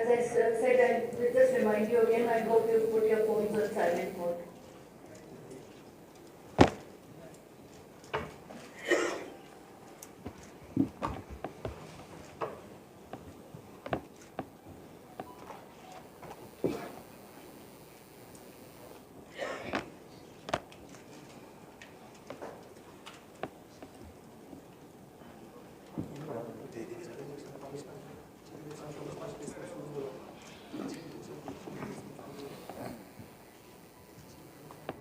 As I said, I will just remind you again, I hope you put your phones on silent mode.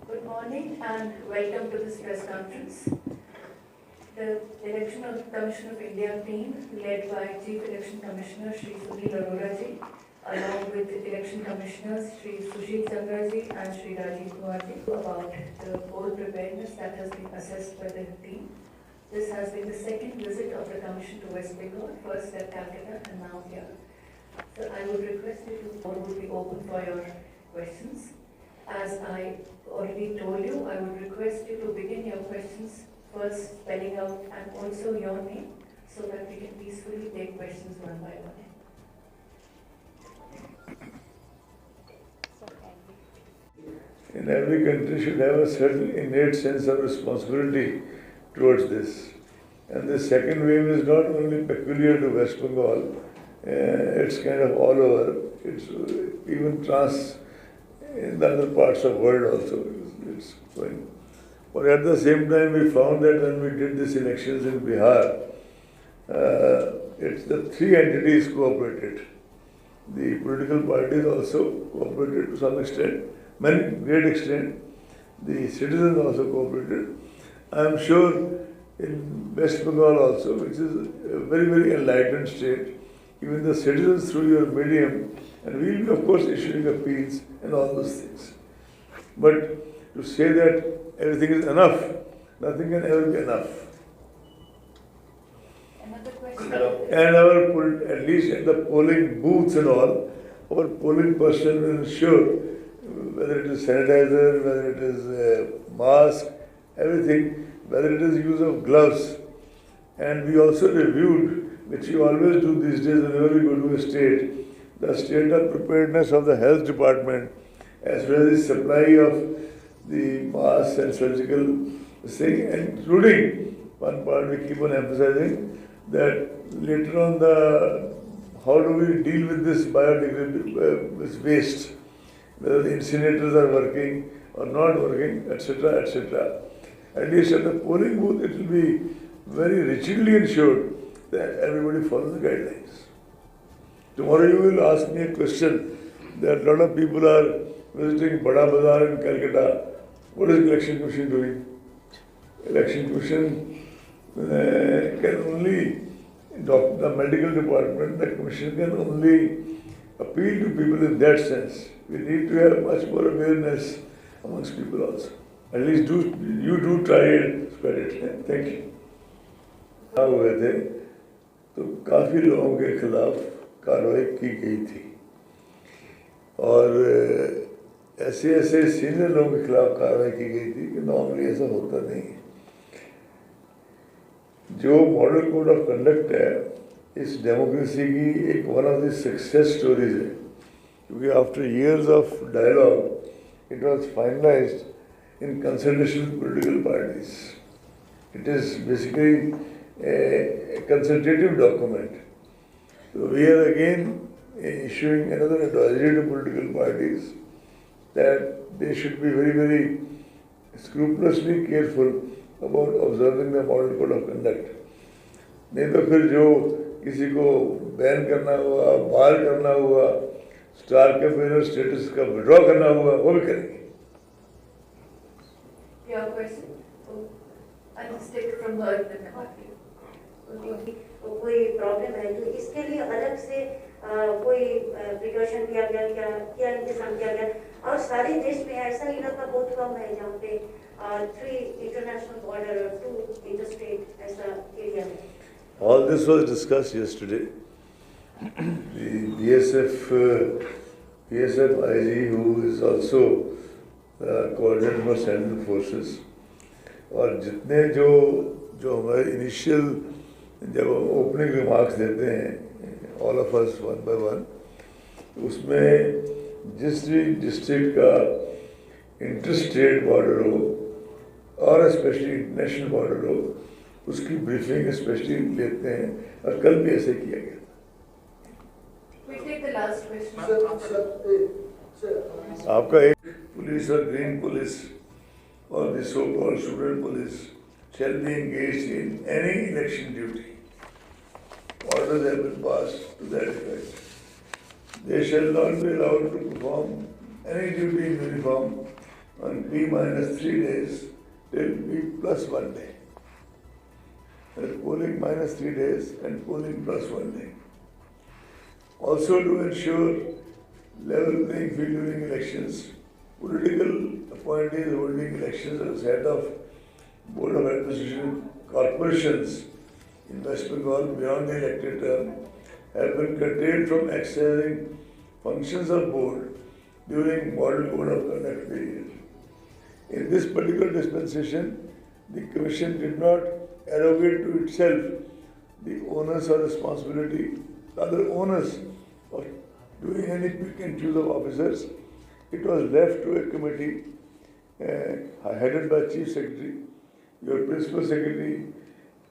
Good morning and welcome to this press conference. The Election Commission of India team, led by Chief Election Commissioner Shri Sunil Arora ji, along with the Election Commissioners Shri Sushil Chandra ji and Shri Rajiv Kumar ji, about the poll preparedness that has been assessed by the team. This has been the second visit of the Commission to West Bengal, first at Calcutta and now here. So I would request you to board would be open for your questions. As I already told you, I would request you to begin your questions first spelling out and also your name so that we can peacefully take questions one by one. In every country should have a certain innate sense of responsibility towards this. And the second wave is not only peculiar to West Bengal, it's kind of all over. It's even in the other parts of the world also. It's going. But at the same time, we found that when we did these elections in Bihar, it's the three entities cooperated. The political parties also cooperated to some extent, great extent. The citizens also cooperated. I am sure in West Bengal also, which is a very, very enlightened state, even the citizens through your medium, and we will be of course issuing appeals and all those things. But to say that everything is enough, nothing can ever be enough. Another question. And at least at the polling booths and all, our polling person will ensure whether it is sanitizer, whether it is mask, everything, whether it is use of gloves. And we also reviewed, which we always do these days whenever we go to a state, the state of preparedness of the health department, as well as the supply of the masks and surgical thing, including one part we keep on emphasizing that later on how do we deal with this biodegradable this waste, whether the incinerators are working or not working, etc., etc. At least at the polling booth, it will be very rigidly ensured that everybody follows the guidelines. Tomorrow you will ask me a question that a lot of people are visiting Bada Bazaar in Calcutta. What is Election Commission doing? Election Commission can only, the medical department, the Commission can only appeal to people in that sense. We need to have much more awareness amongst people also. At least you do try and spread it. Thank you. हुए थे तो काफ़ी लोगों के खिलाफ कार्रवाई की गई थी और ऐसे सीनियर लोगों के खिलाफ कार्रवाई की गई थी कि नॉर्मली ऐसा होता नहीं है। जो मॉडल कोड ऑफ कंडक्ट है इस डेमोक्रेसी की एक one of the success stories है, क्योंकि after years of dialogue it was finalised in consultation with political parties. It is basically a consultative document. So we are again issuing another advisory to political parties that they should be very, very scrupulously careful about observing the model code of conduct. नहीं तो फिर जो किसी को ban करना हुआ, बार करना हुआ, स्टार कैंपेनर स्टेटस का विड्रॉ करना हुआ, वो भी करेंगे. Your question? I'll just take it from her. कोई प्रॉब्लम है तो इसके लिए अलग से कोई प्रिकॉशन किया गया, क्या इंतजाम किया गया? और सारे देश में ऐसा इलाका बहुत कम है जहाँ पे 3 इंटरनेशनल बॉर्डर और 2 इंटरस्टेट ऐसा एरिया है. All this was discussed yesterday. The BSF IG, who is also coordinator for Central Forces, और जितने जो हमारे इनिशियल जब ओपनिंग रिमार्क्स देते हैं all of us one by one, उसमें जिस भी डिस्ट्रिक्ट का इंटर स्टेट बॉर्डर हो और स्पेशली इंटरनेशनल बॉर्डर हो, उसकी ब्रीफिंग स्पेशली लेते हैं, और कल भी ऐसे किया गया। We'll take the last question. आपका एक पुलिस और ग्रीन पुलिस और the so-called student police shall be engaged in any election duty. Orders have been passed to that effect. They shall not be allowed to perform any duty in uniform on P-3 days till P+1 day. Polling -3 days and polling +1 day. Also to ensure level playing field during elections, political appointees holding elections as head of Board of Administration corporations in West Bengal beyond the elected term have been curtailed from exercising functions of board during model code of conduct period. In this particular dispensation, the Commission did not arrogate to itself the onus or responsibility, other onus of doing any pick and choose of officers. It was left to a committee headed by Chief Secretary, your Principal Secretary,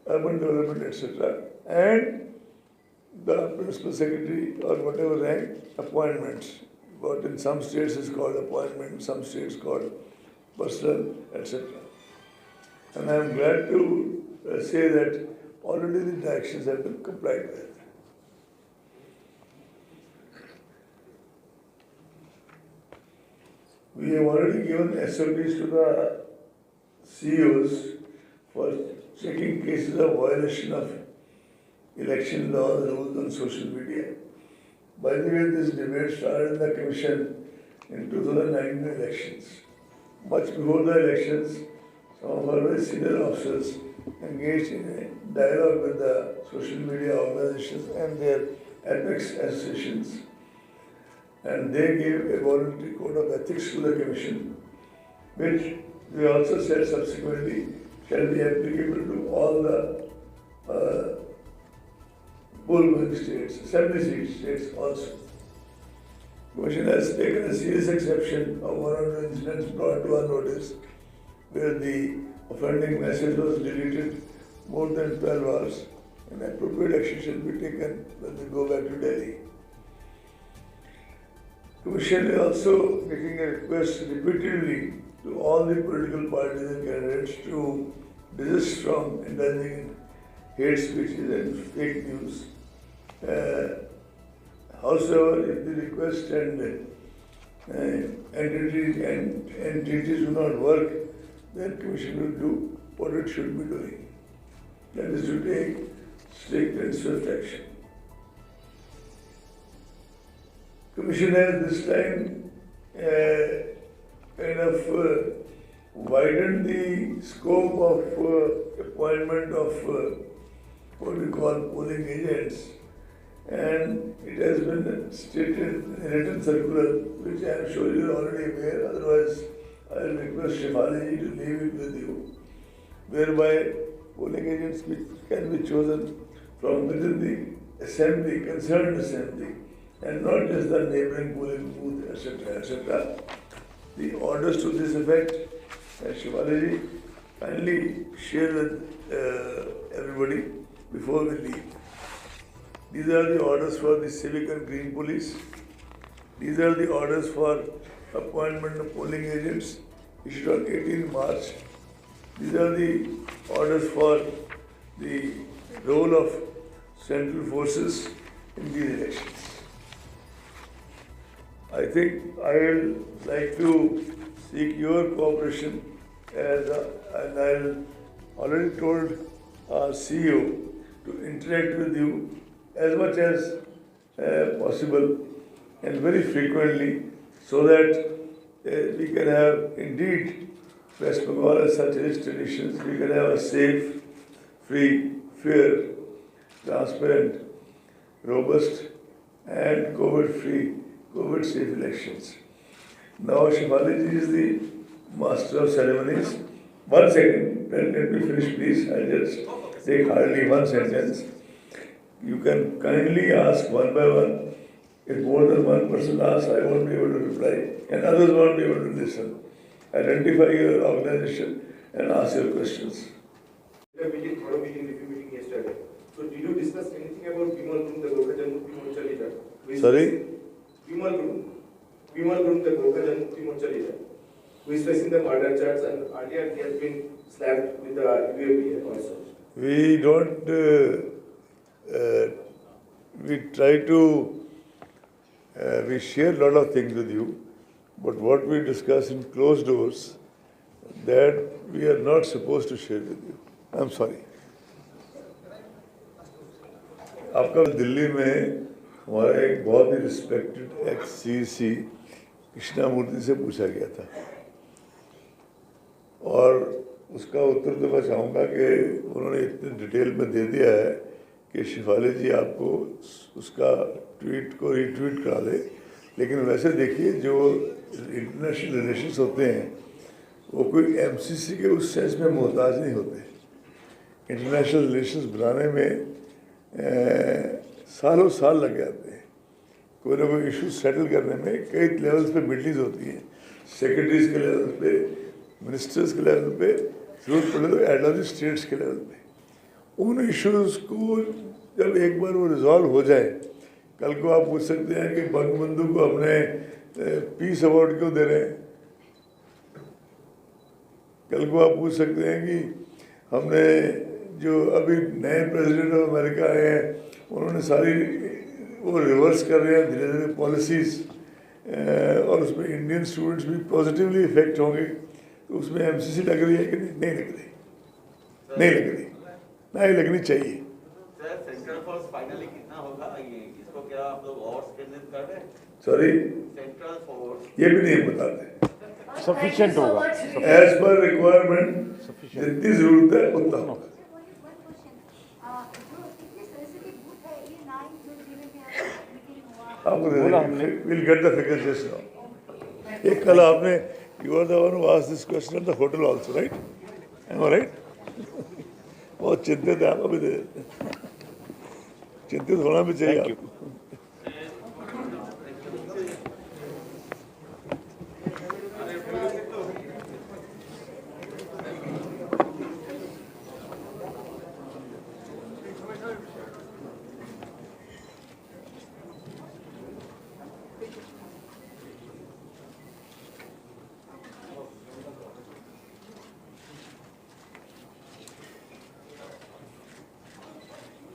Urban Development, etc., and the Principal Secretary or whatever rank appointments. What in some states is called appointment, some states called personal, etc. And I am glad to say that already the directions have been complied with. We have already given SOPs to the CEOs for checking cases of violation of election laws, rules on social media. By the way, this debate started in the Commission in 2019 elections. Much before the elections, some of our very senior officers engaged in a dialogue with the social media organizations and their apex associations. And they gave a voluntary code of ethics to the Commission, which we also said subsequently shall be applicable to all the poll-going states, assembly seat states also. Commission has taken a serious exception of one or two incidents brought to our notice where the offending message was deleted more than 12 hours, and appropriate action shall be taken when they go back to Delhi. Commission is also making a request repeatedly to all the political parties and candidates to desist from indulging in hate speeches and fake news. However, if the request and entities do not work, then Commission will do what it should be doing. That is to take strict and swift action. Commission has this time kind of widened the scope of appointment of what we call polling agents, and it has been stated in a written circular, which I am sure you are already aware. Otherwise, I will request Shefali to leave it with you, whereby polling agents can be chosen from within the assembly, concerned assembly, and not just the neighboring polling booth, etc., etc. The orders to this effect, Shivalaji, kindly share with everybody before we leave. These are the orders for the civic and green police. These are the orders for appointment of polling agents issued on 18 March. These are the orders for the role of central forces in these elections. I think I will like to seek your cooperation and I already told our CEO to interact with you as much as possible and very frequently, so that we can have indeed West Bengal has such rich traditions. We can have a safe, free, fair, transparent, robust and COVID-free, COVID-safe elections. Now Shefali is the master of ceremonies. 1 second, let me finish please. I'll just take hardly one sentence. You can kindly ask one by one If more than one person asks, I won't be able to reply, and others won't be able to listen. Identify your organization and ask your questions. Thorough meeting, review meeting yesterday. So did you discuss anything about Bimal Grum, the Gorkha Janmukti Morcha leader? Sorry? Bimal Grum, the Gorkha Janmukti Morcha leader, who is facing the murder charge, and earlier he has been slapped with the UAP also. We don't, we try to, we share a lot of things with you, but what we discuss in closed doors, that we are not supposed to share with you. I'm sorry. आपका दिल्ली में हमारा एक बहुत ही respected x-CC Krishnamurthy से पूछा गया था, और उसका उत्तर तो मैं चाहूँगा कि उन्होंने इतने डिटेल में दे दिया है कि शिफाली जी आपको उसका ट्वीट को रीट्वीट करा दे। लेकिन वैसे देखिए, जो इंटरनेशनल रिलेशंस होते हैं वो कोई एमसीसी के उस सेंस में मोहताज नहीं होते। इंटरनेशनल रिलेशंस बनाने में सालों साल लग जाते हैं। कोई ना कोई इशू सेटल करने में कई लेवल्स पे मीटिंग्स होती हैं, सेक्रेटरीज के लेवल पे, मिनिस्टर्स के लेवल पे, जरूरत पड़े तो हेड ऑफ द स्टेट्स के लेवल पे। उन इश्यूज़ को जब एक बार वो रिजॉल्व हो जाए, कल को आप पूछ सकते हैं कि बंगबंधु को हमने पीस अवार्ड क्यों दे रहे हैं। कल को आप पूछ सकते हैं कि हमने जो अभी नए प्रेसिडेंट ऑफ अमेरिका आए हैं, उन्होंने सारी वो रिवर्स कर रहे हैं धीरे धीरे पॉलिसीज़, और उसमें इंडियन स्टूडेंट्स भी पॉजिटिवली इफेक्ट होंगे, तो उसमें एमसीसी लग रही है कि नहीं लग रही? नहीं लग रही, ना ही लगनी चाहिए। सर, सेंट्रल फोर्स फाइनली कितना होगा, ये इसको क्या आप लोग और केंद्रित कर रहे हैं? सॉरी, सेंट्रल फोर्स ये भी नहीं बताते। सफिशिएंट होगा, एज पर रिक्वायरमेंट जितनी जरूरत है उतना होगा। आपको will get the figures just now. एक कल आपने, you are the one who asked this question at the hotel also, right? Am I right? बहुत चिंतित है आप, अभी दे देते हैं। चिंतित होना भी चाहिए आपको।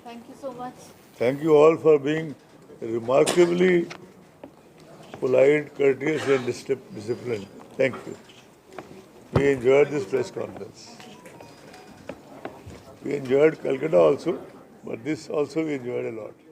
Thank you so much. Thank you all for being remarkably polite, courteous and disciplined. Thank you. We enjoyed this press conference. We enjoyed Calcutta also, but this also we enjoyed a lot.